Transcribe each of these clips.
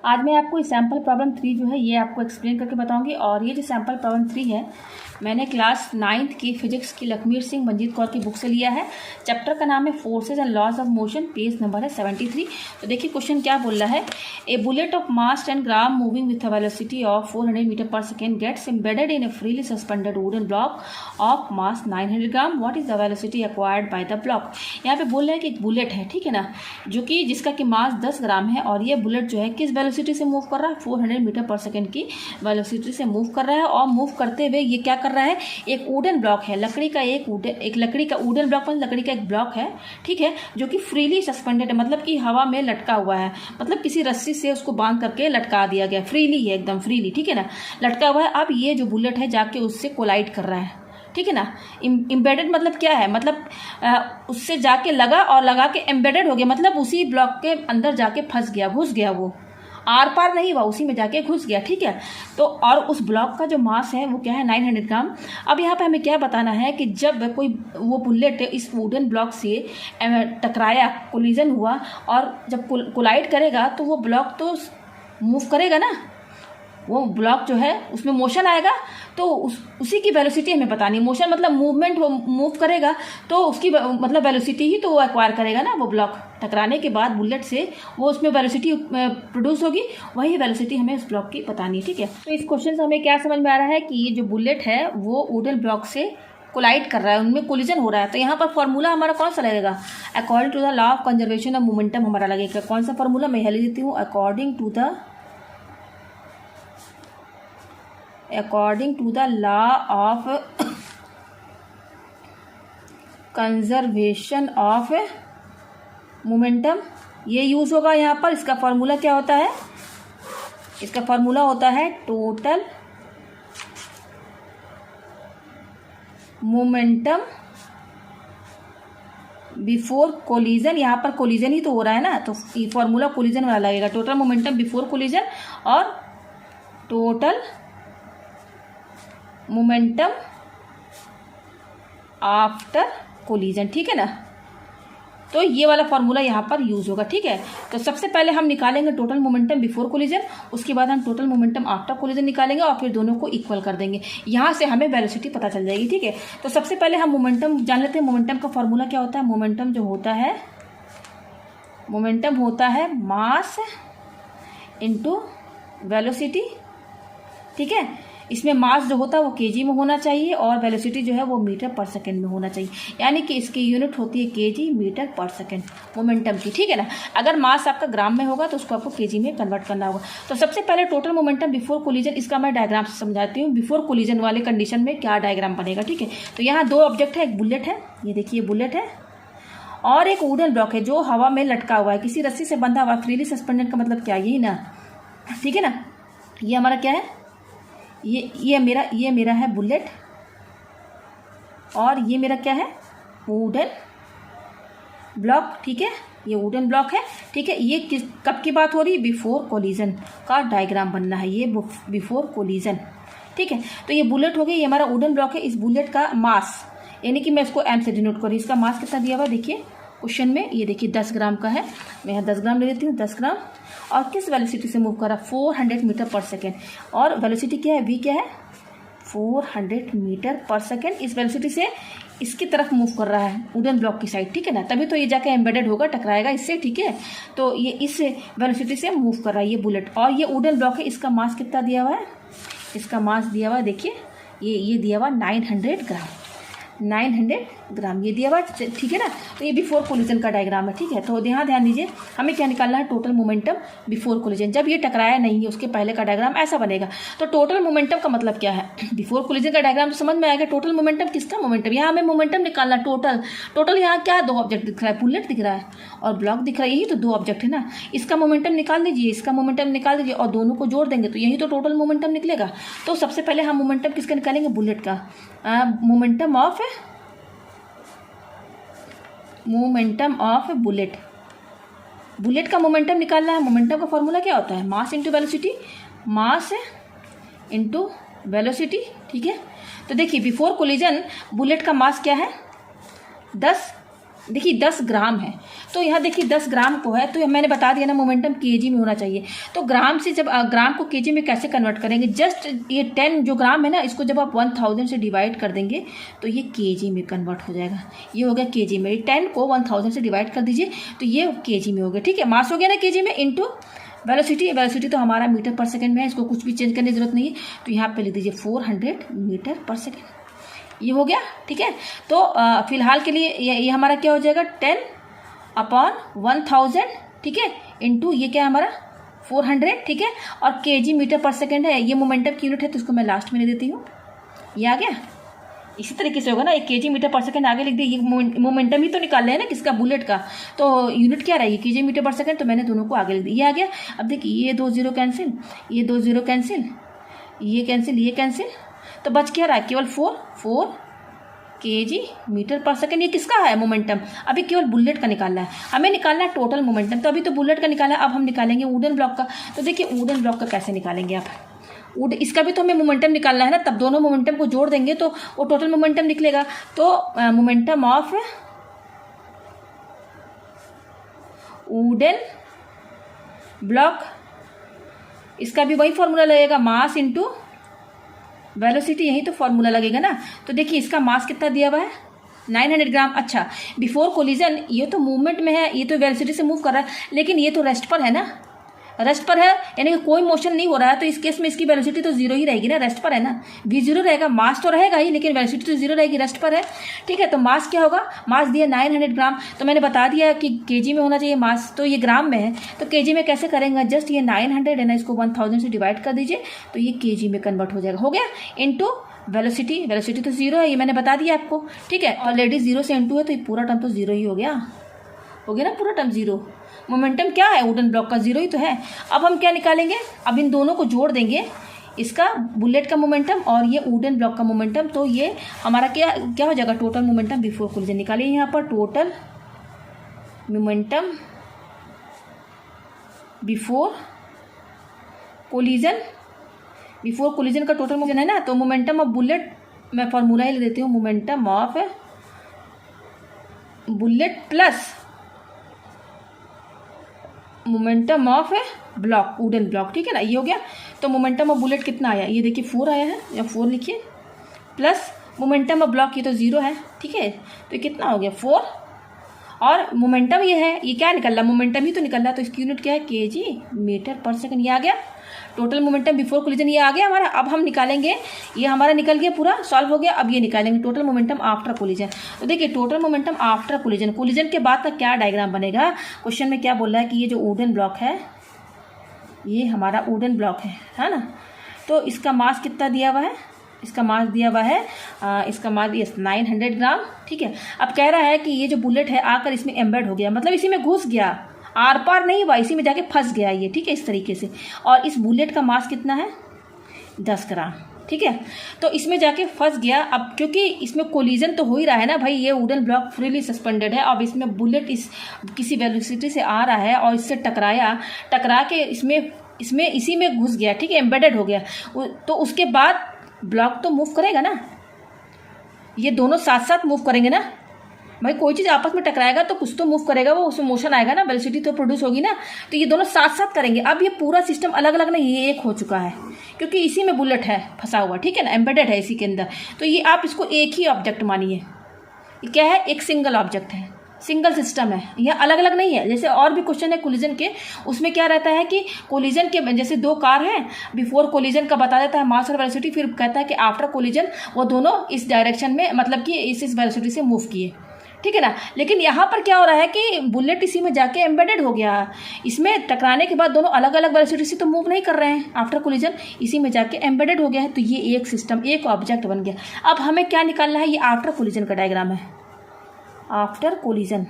आज मैं आपको सैम्पल प्रॉब्लम 3 जो है ये आपको एक्सप्लेन करके बताऊंगी। और ये जो सैम्पल प्रॉब्लम 3 है मैंने क्लास 9th की फिजिक्स की लखमीर सिंह मंजीत कौर की बुक से लिया है। चैप्टर का नाम है forces and laws of motion, page number है 73। तो देखिए क्वेश्चन क्या बोल रहा है। A bullet of mass 10 gram moving with a velocity of 400 metre per second gets embedded in a freely suspended wooden block of mass 900 gram. What is the velocity acquired by the block. यहाँ पे बोल रहा है कि एक bullet है, ठीक है ना, जो कि जिसका कि मास 10 ग्राम है और ये बुलेट जो है किस वेलोसिटी से मूव कर रहा है, 400 मीटर पर सेकेंड की वेलोसिटी से मूव कर रहा है। और मूव करते हुए ये क्या कर रहा है, एक वुडन ब्लॉक है, लकड़ी का एक लकड़ी का वुडन ब्लॉक मतलब लकड़ी का एक ब्लॉक है, ठीक है, जो कि फ्रीली सस्पेंडेड है, मतलब कि हवा में लटका हुआ है, मतलब किसी रस्सी से उसको बांध करके लटका दिया गया, फ्रीली है, एकदम फ्रीली, ठीक है ना, लटका हुआ है। अब ये जो बुलेट है जाके उससे कोलाइड कर रहा है, ठीक है ना। एम्बेडेड मतलब क्या है, मतलब उससे जाके लगा और लगा के एम्बेडेड हो गया, मतलब उसी ब्लॉक के अंदर जाके फंस गया, घुस गया, वो आर पार नहीं हुआ, उसी में जाके घुस गया, ठीक है। तो और उस ब्लॉक का जो मास है वो क्या है, 900 ग्राम। अब यहाँ पे हमें क्या बताना है कि जब कोई वो बुलेट इस वुडन ब्लॉक से टकराया, कोलिजन हुआ, और जब कोलाइड करेगा तो वो ब्लॉक तो मूव करेगा ना, वो ब्लॉक जो है उसमें मोशन आएगा, तो उसी की वेलोसिटी हमें बतानी। मोशन मतलब मूवमेंट, वो मूव करेगा तो उसकी मतलब वेलोसिटी ही तो वो एक्वायर करेगा ना, वो ब्लॉक टकराने के बाद बुलेट से वो उसमें वेलोसिटी प्रोड्यूस होगी, वही वेलोसिटी हमें उस ब्लॉक की बतानी, ठीक है। तो इस क्वेश्चन से हमें क्या समझ में आ रहा है कि ये जो बुलेट है वो वुडन ब्लॉक से कोलाइड कर रहा है, उनमें कोलिजन हो रहा है। तो यहाँ पर फॉर्मूला हमारा कौन सा लगेगा, according to the law of conservation of momentum हमारा लगेगा। कौन सा फॉर्मूला, मैं लिख देती हूँ, according to the law of conservation of momentum, ये यूज होगा यहाँ पर। इसका फॉर्मूला क्या होता है, इसका फॉर्मूला होता है टोटल मोमेंटम बिफोर कोलिजन। यहाँ पर कोलिजन ही तो हो रहा है ना, तो ये फॉर्मूला कोलिजन वाला लगेगा, टोटल मोमेंटम बिफोर कोलिजन और टोटल मोमेंटम आफ्टर कोलिजन, ठीक है ना। तो ये वाला फॉर्मूला यहाँ पर यूज होगा, ठीक है। तो सबसे पहले हम निकालेंगे टोटल मोमेंटम बिफोर कोलिजन, उसके बाद हम टोटल मोमेंटम आफ्टर कोलिजन निकालेंगे और फिर दोनों को इक्वल कर देंगे। यहाँ से हमें वेलोसिटी पता चल जाएगी, ठीक है। तो सबसे पहले हम मोमेंटम जान लेते हैं। मोमेंटम का फॉर्मूला क्या होता है, मोमेंटम जो होता है, मोमेंटम होता है मास इंटू वेलोसिटी, ठीक है। इसमें मास जो होता है वो केजी में होना चाहिए और वेलोसिटी जो है वो मीटर पर सेकंड में होना चाहिए, यानी कि इसकी यूनिट होती है केजी मीटर पर सेकंड मोमेंटम की, ठीक है ना। अगर मास आपका ग्राम में होगा तो उसको आपको केजी में कन्वर्ट करना होगा। तो सबसे पहले टोटल मोमेंटम बिफोर कोलिजन, इसका मैं डायग्राम से समझाती हूँ, बिफोर कोलिजन वाले कंडीशन में क्या डायग्राम बनेगा, ठीक है। तो यहाँ दो ऑब्जेक्ट है, एक बुलेट है, ये देखिए बुलेट है, और एक वुडन ब्लॉक है जो हवा में लटका हुआ है, किसी रस्सी से बंधा हुआ, फ्रीली सस्पेंडेड का मतलब क्या, यही ना, ठीक है ना। ये हमारा क्या है, ये मेरा है बुलेट, और ये मेरा क्या है, वुडन ब्लॉक, ठीक है, ये वुडन ब्लॉक है, ठीक है। ये कब की बात हो रही है, बिफोर कोलिजन का डायग्राम बनना है, ये बिफोर कोलिजन, ठीक है। तो ये बुलेट हो गई, ये हमारा वुडन ब्लॉक है। इस बुलेट का मास, यानी कि मैं इसको एम से डिनोट करूँ, इसका मास कितना दिया हुआ देखिए क्वेश्चन में, ये देखिए 10 ग्राम का है, मैं यहाँ 10 ग्राम ले लेती हूँ, 10 ग्राम। और किस वेलोसिटी से मूव कर रहा है, 400 मीटर पर सेकेंड, और वेलोसिटी क्या है, वी क्या है, 400 मीटर पर सेकेंड। इस वेलोसिटी से इसकी तरफ मूव कर रहा है, वुडन ब्लॉक की साइड, ठीक है ना, तभी तो ये जाके एम्बेडेड होगा, टकराएगा इससे, ठीक है। तो ये इस वेलोसिटी से मूव कर रहा है ये बुलेट, और ये वुडन ब्लॉक है, इसका मास कितना दिया हुआ है, इसका मास दिया हुआ है देखिए, ये दिया हुआ 900 ग्राम, 900 ग्राम ये दिया हुआ, ठीक है ना। तो ये बिफोर कोलिजन का डायग्राम है, ठीक है। तो ध्यान दीजिए, हमें क्या निकालना है, टोटल मोमेंटम बिफोर कोलिजन, जब ये टकराया नहीं है उसके पहले का डायग्राम ऐसा बनेगा। तो टोटल मोमेंटम का मतलब क्या है, बिफोर कोलिजन का डायग्राम तो समझ में आएगा। टोटल मोमेंटम किसका मोमेंटम, यहाँ हमें मोमेंटम निकालना, टोटल यहाँ क्या, दो ऑब्जेक्ट दिख रहा है, बुलेट दिख रहा है और ब्लॉक दिख रहा है, यही तो दो ऑब्जेक्ट है ना। इसका मोमेंटम निकाल दीजिए, इसका मोमेंटम निकाल दीजिए, और दोनों को जोड़ देंगे तो यही तो टोटल मोमेंटम निकलेगा। तो सबसे पहले हम मोमेंटम किसका निकालेंगे, बुलेट का, मोमेंटम ऑफ बुलेट, बुलेट का मोमेंटम निकालना है। मोमेंटम का फॉर्मूला क्या होता है, mass into velocity, mass into velocity, ठीक है। तो देखिए बिफोर कोलिजन बुलेट का मास क्या है, 10 देखिए 10 ग्राम है, तो यहाँ देखिए 10 ग्राम को है, तो मैंने बता दिया ना मोमेंटम केजी में होना चाहिए। तो ग्राम से जब ग्राम को केजी में कैसे कन्वर्ट करेंगे, जस्ट ये 10 जो ग्राम है ना, इसको जब आप 1000 से डिवाइड कर देंगे तो ये केजी में कन्वर्ट हो जाएगा। ये हो गया केजी में, 10 को 1000 से डिवाइड कर दीजिए तो ये केजी में हो गया। ठीक है, मास हो गया ना केजी में, इंटू वेलोसिटी। वेलोसिटी तो हमारा मीटर पर सेकेंड में है, इसको कुछ भी चेंज करने की जरूरत नहीं है, तो यहाँ पे लिख दीजिए 400 मीटर पर सेकेंड। ये हो गया। ठीक है, तो फिलहाल के लिए ये हमारा क्या हो जाएगा 10/1000। ठीक है, इंटू ये क्या है हमारा 400। ठीक है, और केजी मीटर पर सेकेंड है, ये मोमेंटम की यूनिट है, तो इसको मैं लास्ट में ले देती हूँ। ये आ गया। इसी तरीके से होगा ना, एक केजी मीटर पर सेकंड आगे लिख दिया। ये मोमेंटम ही तो निकाल रहे हैं ना किसका, बुलेट का, तो यूनिट क्या रहेगी केजी मीटर पर सेकंड, तो मैंने दोनों को आगे लिख दिया। ये आ गया। अब देखिए ये 2 0 कैंसिल, ये 2 0 कैंसिल, ये कैंसिल, ये कैंसिल, तो बच क्या रहा है केवल 4 केजी मीटर पर सेकंड। ये किसका है मोमेंटम, अभी केवल बुलेट का निकालना है, हमें निकालना है टोटल मोमेंटम। तो अभी तो बुलेट का निकाला है, अब हम निकालेंगे वुडन ब्लॉक का। तो देखिए वुडन ब्लॉक का कैसे निकालेंगे आप, इसका भी तो हमें मोमेंटम निकालना है ना, तब दोनों मोमेंटम को जोड़ देंगे तो वो टोटल मोमेंटम निकलेगा। तो मोमेंटम ऑफ वुडन ब्लॉक, इसका भी वही फॉर्मूला लगेगा, मास इंटू वेलोसिटी, यही तो फॉर्मूला लगेगा ना। तो देखिए इसका मास कितना दिया हुआ है 900 ग्राम। अच्छा, बिफोर कोलिजन ये तो मूवमेंट में है, ये तो वेलोसिटी से मूव कर रहा है, लेकिन ये तो रेस्ट पर है ना, रेस्ट पर है, यानी कि कोई मोशन नहीं हो रहा है, तो इस केस में इसकी वेलोसिटी तो जीरो ही रहेगी ना, रेस्ट पर है ना, v0 रहेगा। मास तो रहेगा ही, लेकिन वेलोसिटी तो जीरो रहेगी, रेस्ट पर है। ठीक है, तो मास क्या होगा, मास दिया 900 ग्राम, तो मैंने बता दिया कि केजी में होना चाहिए मास, तो ये ग्राम में है, तो केजी में कैसे करेंगे, जस्ट ये 900 है ना, इसको 1000 से डिवाइड कर दीजिए तो ये केजी में कन्वर्ट हो जाएगा। हो गया, इंटू वेलोसिटी, वेलोसिटी तो जीरो है, ये मैंने बता दिया आपको। ठीक है, ऑलरेडी जीरो से इंटू है, तो ये पूरा टर्म तो जीरो ही हो गया ना, पूरा टर्म जीरो। मोमेंटम क्या है वुडन ब्लॉक का, जीरो ही तो है। अब हम क्या निकालेंगे, अब इन दोनों को जोड़ देंगे, इसका बुलेट का मोमेंटम और ये वुडन ब्लॉक का मोमेंटम, तो ये हमारा क्या हो जाएगा टोटल मोमेंटम बिफोर कोलिजन। निकालिए यहाँ पर total momentum before collision. Before collision का टोटल मोमेंटम है ना, तो मोमेंटम ऑफ बुलेट, मैं फॉर्मूला ही ले देती हूँ, momentum of bullet plus momentum of block, wooden block. ठीक है ना, ये हो गया। तो मोमेंटम ऑफ बुलेट कितना आया, ये देखिए 4 आया है, या 4 लिखिए, प्लस मोमेंटम ऑफ ब्लॉक ये तो 0 है। ठीक है, तो ये कितना हो गया 4, और मोमेंटम ये है, ये क्या निकल रहा, मोमेंटम ही तो निकल रहा है, तो इसकी यूनिट क्या है केजी मीटर पर सेकंड। ये आ गया टोटल मोमेंटम बिफोर कोलिजन, ये आ गया हमारा। अब हम निकालेंगे, ये हमारा निकल गया, पूरा सॉल्व हो गया। अब ये निकालेंगे टोटल मोमेंटम आफ्टर कोलिजन। तो देखिए total momentum after collision, collision के बाद का क्या डायग्राम बनेगा, क्वेश्चन में क्या बोल रहा है कि ये जो वुडन ब्लॉक है, ये हमारा वुडन ब्लॉक है ना, तो इसका मास कितना दिया हुआ है, इसका मास दिया हुआ है इसका मास 900 ग्राम। ठीक है, अब कह रहा है कि ये जो बुलेट है आकर इसमें एम्बेड हो गया, मतलब इसी में घुस गया, आर पार नहीं हुआ, इसी में जाके फंस गया ये। ठीक है, इस तरीके से। और इस बुलेट का मास कितना है 10 ग्राम। ठीक है, तो इसमें जाके फंस गया। अब क्योंकि इसमें कोलिजन तो हो ही रहा है ना भाई, ये वुडन ब्लॉक फ्रीली सस्पेंडेड है, अब इसमें बुलेट इस किसी वेलोसिटी से आ रहा है और इससे टकरा के इसमें इसी में घुस गया। ठीक है, एम्बेडेड हो गया, तो उसके बाद ब्लॉक तो मूव करेगा ना, ये दोनों साथ साथ मूव करेंगे ना भाई, कोई चीज़ आपस में टकराएगा तो कुछ तो मूव करेगा, वो उसमें मोशन आएगा ना, वेलोसिटी तो प्रोड्यूस होगी ना, तो ये दोनों साथ साथ करेंगे। अब ये पूरा सिस्टम अलग अलग नहीं, ये एक हो चुका है, क्योंकि इसी में बुलेट है फंसा हुआ। ठीक है ना, एम्बेडेड है इसी के अंदर, तो ये आप इसको एक ही ऑब्जेक्ट मानिए। ये क्या है, एक सिंगल ऑब्जेक्ट है, सिंगल सिस्टम है, यह अलग अलग नहीं है। जैसे और भी क्वेश्चन है कोलिजन के, उसमें क्या रहता है कि कोलिजन के जैसे 2 कार हैं, बिफोर कोलिजन का बता देता है मास और वेलोसिटी, फिर कहता है कि आफ्टर कोलिजन वो दोनों इस डायरेक्शन में, मतलब कि इस वेलोसिटी से मूव किए। ठीक है ना, लेकिन यहाँ पर क्या हो रहा है कि बुलेट इसी में जाके एम्बेडेड हो गया, इसमें टकराने के बाद दोनों अलग अलग वेलोसिटी से तो मूव नहीं कर रहे हैं, आफ्टर कोलिजन इसी में जाके एम्बेडेड हो गया है, तो ये एक सिस्टम, एक ऑब्जेक्ट बन गया। अब हमें क्या निकालना है, ये आफ्टर कोलिजन का डायग्राम है, आफ्टर कोलिजन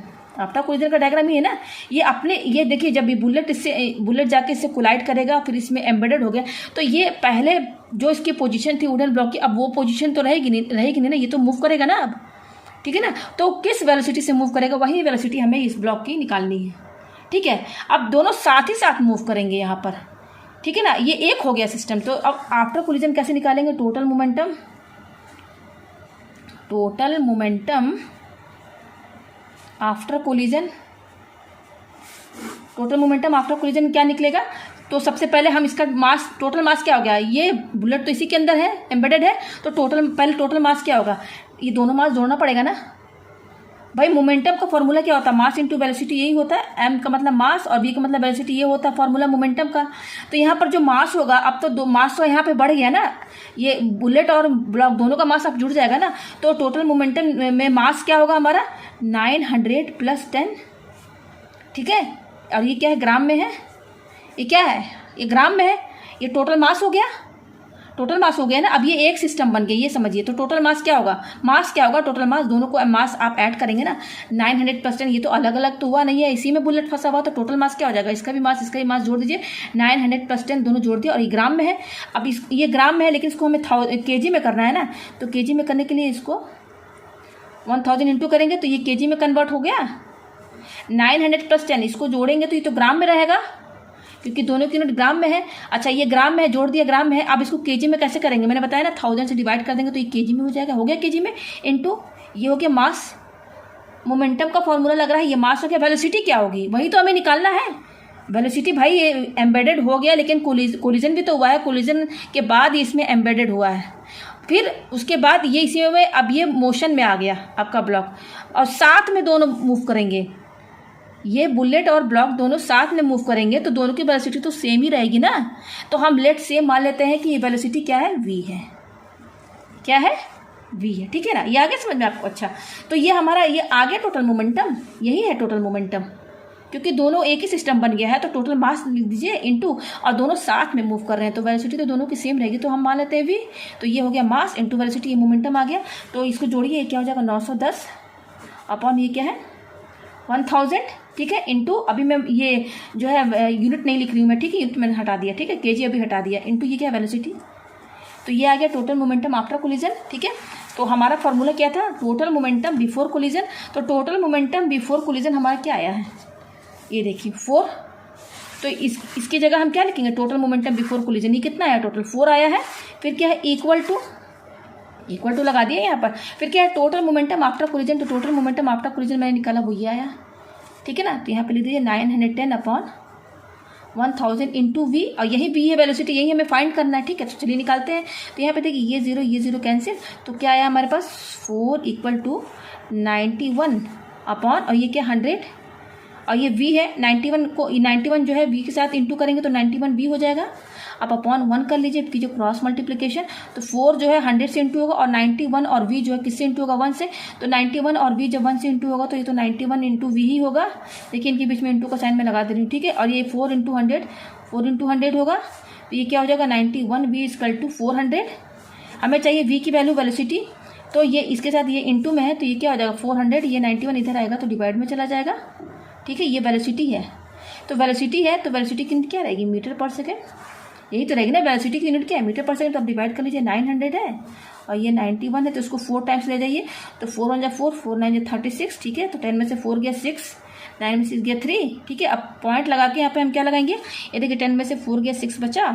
का डायग्राम ही है ना। ये देखिए, जब ये बुलेट जाके इससे कोलाइड करेगा, फिर इसमें एम्बेडेड हो गया, तो ये पहले जो इसकी पोजीशन थी वुडन ब्लॉक की, अब वो पोजीशन तो रहेगी नहीं ना, ये तो मूव करेगा ना अब। ठीक है ना, तो किस वेलोसिटी से मूव करेगा, वही वेलोसिटी हमें इस ब्लॉक की निकालनी है। ठीक है, अब दोनों साथ ही साथ मूव करेंगे यहाँ पर। ठीक है ना, ये एक हो गया सिस्टम। तो अब आफ्टर कोलिजन कैसे निकालेंगे, total momentum after collision, total momentum after collision क्या निकलेगा? तो सबसे पहले हम इसका मास, टोटल मास क्या हो गया, ये बुलेट तो इसी के अंदर है, एम्बेडेड है, तो पहले टोटल मास क्या होगा, ये दोनों मास जोड़ना पड़ेगा ना भाई। मोमेंटम का फॉर्मूला क्या होता है, मास इंटू वेलोसिटी, यही होता है। एम का मतलब मास और वी का मतलब वेलोसिटी, ये होता है फॉर्मूला मोमेंटम का। तो यहाँ पर जो मास होगा, अब तो दो मास तो यहाँ पे बढ़ गया ना, ये बुलेट और ब्लॉक दोनों का मास अब जुड़ जाएगा ना, तो टोटल मोमेंटम में मास क्या होगा हमारा 900 + 10, ठीक है। और ये क्या है, ग्राम में है, ये क्या है, ये ग्राम में है, ये टोटल मास हो गया, टोटल मास हो गया ना। अब ये एक सिस्टम बन गया, ये समझिए। तो टोटल मास क्या होगा, मास क्या होगा, टोटल मास, दोनों को मास आप ऐड करेंगे ना, 900 + 10, ये तो अलग अलग तो हुआ नहीं है, इसी में बुलेट फंसा हुआ, तो टोटल मास क्या हो जाएगा, इसका भी मास इसका भी मास जोड़ दीजिए, 900 + 10 दोनों जोड़ दिए, और ये ग्राम में है। अब ये ग्राम में है, लेकिन इसको हमें केजी में करना है ना, तो केजी में करने के लिए इसको 1000 इंटू करेंगे तो ये केजी में कन्वर्ट हो गया। 900 + 10 इसको जोड़ेंगे तो ये तो ग्राम में रहेगा, क्योंकि दोनों की यूनिट ग्राम में है। अच्छा, ये ग्राम में है, जोड़ दिया ग्राम में है। अब इसको केजी में कैसे करेंगे, मैंने बताया ना, 1000 से डिवाइड कर देंगे तो ये केजी में हो जाएगा, हो गया केजी में, इनटू ये हो गया मास। मोमेंटम का फॉर्मूला लग रहा है, ये मास हो गया। वेलोसिटी क्या होगी, वही तो हमें निकालना है। वेलोसिटी भाई ये एम्बेडेड हो गया, लेकिन कोलिजन भी तो हुआ है, कोलिजन के बाद इसमें एम्बेडेड हुआ है, फिर उसके बाद ये इसी में अब ये मोशन में आ गया आपका ब्लॉक, और साथ में दोनों मूव करेंगे, ये बुलेट और ब्लॉक दोनों साथ में मूव करेंगे, तो दोनों की वेलोसिटी तो सेम ही रहेगी ना। तो हम लेट से मान लेते हैं कि ये वेलोसिटी क्या है, v है, क्या है, v है, ठीक है ना। ये आगे समझ में आपको? अच्छा, तो ये हमारा ये आ गया टोटल मोमेंटम, यही है टोटल मोमेंटम, क्योंकि दोनों एक ही सिस्टम बन गया है। तो टोटल मास लिख दीजिए इनटू, और दोनों साथ में मूव कर रहे हैं, तो वेलोसिटी तो दोनों की सेम रहेगी, तो हम मान लेते हैं v। तो ये हो गया मास इनटू वेलोसिटी, ये मोमेंटम आ गया। तो इसको जोड़िए, क्या हो जाएगा, 910 अपॉन ये क्या है 1000, ठीक है, इनटू, अभी मैं ये जो है यूनिट नहीं लिख रही हूँ मैं, ठीक है, यूनिट मैंने हटा दिया, ठीक है, केजी अभी हटा दिया, इनटू ये क्या है वेलोसिटी। तो ये आ गया टोटल मोमेंटम आफ्टर कोलिजन, ठीक है। तो हमारा फॉर्मूला क्या था, टोटल मोमेंटम बिफोर कोलिजन। तो टोटल मोमेंटम बिफोर कोलिजन हमारा क्या आया है, ये देखिए 4। तो इसकी जगह हम क्या लिखेंगे, टोटल मोमेंटम बिफोर कोलिजन, ये कितना आया, टोटल 4 आया है। फिर क्या है, इक्वल टू लगा दिया यहाँ पर। फिर क्या है, टोटल मोमेंटम आफ्टर कोलिजन। तो टोटल मोमेंटम आफ्टर कोलिजन मैंने निकाला, वो ये आया, ठीक है ना। तो यहाँ पे लिख दीजिए 910 अपॉन 1000 इंटू वी, और यही वी है वेलोसिटी, यही हमें फाइंड करना है, ठीक है। तो चलिए निकालते हैं। तो यहाँ पे देखिए ये जीरो कैंसिल, तो क्या आया हमारे पास 4 = 91 अपॉन, और ये क्या 100, और ये v है 91 जो है v के साथ इंटू करेंगे तो 91 v हो जाएगा। आप अपॉन 1 कर लीजिए, कीजिए क्रॉस मल्टीप्लिकेशन। तो 4 जो है 100 से इंटू होगा, और 91 और v जो है किससे इंटू होगा, 1 से। तो 91 और v जब 1 से इंटू होगा तो ये तो 91 इंटू वी ही होगा। देखिए इनके बीच में इंटू का साइन मैं लगा दे रही हूँ, ठीक है। और ये 4 × 100 होगा, तो ये क्या हो जाएगा 91 v = 400। हमें चाहिए v की वैल्यू वेलोसिटी, तो ये इसके साथ ये इंटू में है, तो ये क्या हो जाएगा 400, ये 91 इधर आएगा तो डिवाइड में चला जाएगा, ठीक है। ये वेलोसिटी है, तो वेलोसिटी है, तो वेलोसिटी की क्या रहेगी, मीटर पर सेकेंड, यही तो रहेगी ना। वेलोसिटी की यूनिट क्या है, मीटर पर सेकेंड। तो आप डिवाइड कर लीजिए, 900 है और ये 91 है, तो इसको 4 टाइम्स ले जाइए। तो 4 × 4, 4 × 9 = 36, ठीक है। तो 10 में से 4 गया 6, 9 में से 6 गया 3, ठीक है। अब पॉइंट लगा के यहाँ पे हम क्या लगाएंगे, ये देखिए 10 में से 4 गया 6 बचा,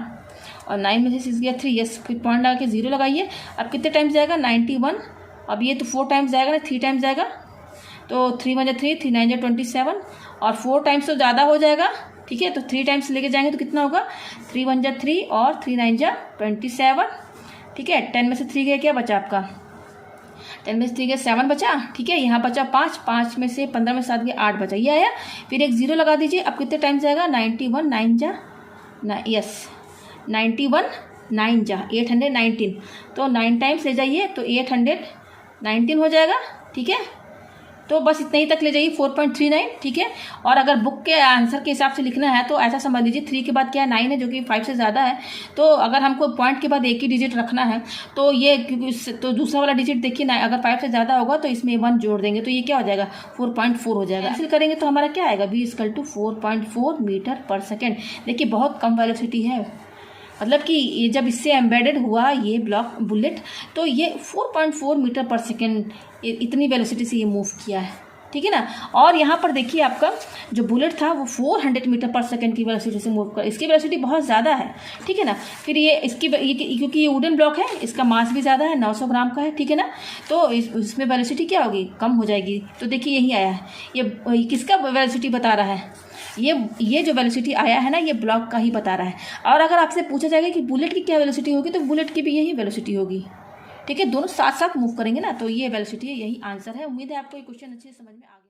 और 9 में से 6 गया 3, यस। फिर पॉइंट लगा के 0 लगाइए। अब कितने टाइम्स जाएगा 91, अब ये तो 4 टाइम्स जाएगा ना, 3 टाइम्स जाएगा, तो 3 × 3, 3 × 9 = 27, और 4 टाइम्स तो ज़्यादा हो जाएगा, ठीक है। तो 3 टाइम्स लेके जाएंगे तो कितना होगा, 3 × 1 = 3 और 3 × 9 = 27, ठीक है। 10 में से 3 गया, क्या बचा आपका, 10 में से 3 गया 7 बचा, ठीक है। यहाँ बचा 5, 5 में से 15 में 7 गया 8 बचा, ये आया। फिर एक 0 लगा दीजिए। अब कितने टाइम्स जाएगा, 91 9 × 91 9 × 819, तो 9 टाइम्स ले जाइए तो 819 हो जाएगा, ठीक है। तो बस इतने ही तक ले जाइए, 4.39, ठीक है। और अगर बुक के आंसर के हिसाब से लिखना है तो ऐसा समझ लीजिए 3 के बाद क्या है 9 है, जो कि 5 से ज़्यादा है। तो अगर हमको पॉइंट के बाद एक ही डिजिट रखना है तो ये, क्योंकि तो दूसरा वाला डिजिट देखिए ना, अगर 5 से ज़्यादा होगा तो इसमें 1 जोड़ देंगे, तो ये क्या हो जाएगा 4.4 हो जाएगा। ऐसे करेंगे तो हमारा क्या आएगा, v = 4.4 मीटर पर सेकेंड। देखिए बहुत कम वेलोसिटी है, मतलब कि ये जब इससे एम्बेडेड हुआ ये ब्लॉक बुलेट, तो ये 4.4 मीटर पर सेकेंड इतनी वेलोसिटी से ये मूव किया है, ठीक है ना। और यहाँ पर देखिए आपका जो बुलेट था वो 400 मीटर पर सेकेंड की वेलोसिटी से मूव कर, इसकी वेलोसिटी बहुत ज़्यादा है, ठीक है ना। फिर ये इसकी क्योंकि ये वुडन ब्लॉक है, इसका मास भी ज़्यादा है, 900 ग्राम का है, ठीक है ना। तो इसमें वेलोसिटी क्या होगी, कम हो जाएगी। तो देखिए यही आया है, ये किसका वेलोसिटी बता रहा है, ये जो वेलोसिटी आया है ना, ये ब्लॉक का ही बता रहा है। और अगर आपसे पूछा जाएगा कि बुलेट की क्या वेलोसिटी होगी, तो बुलेट की भी यही वेलोसिटी होगी, ठीक है। दोनों साथ साथ मूव करेंगे ना, तो ये वेलोसिटी है, यही आंसर है। उम्मीद है आपको ये क्वेश्चन अच्छे से समझ में आ गया।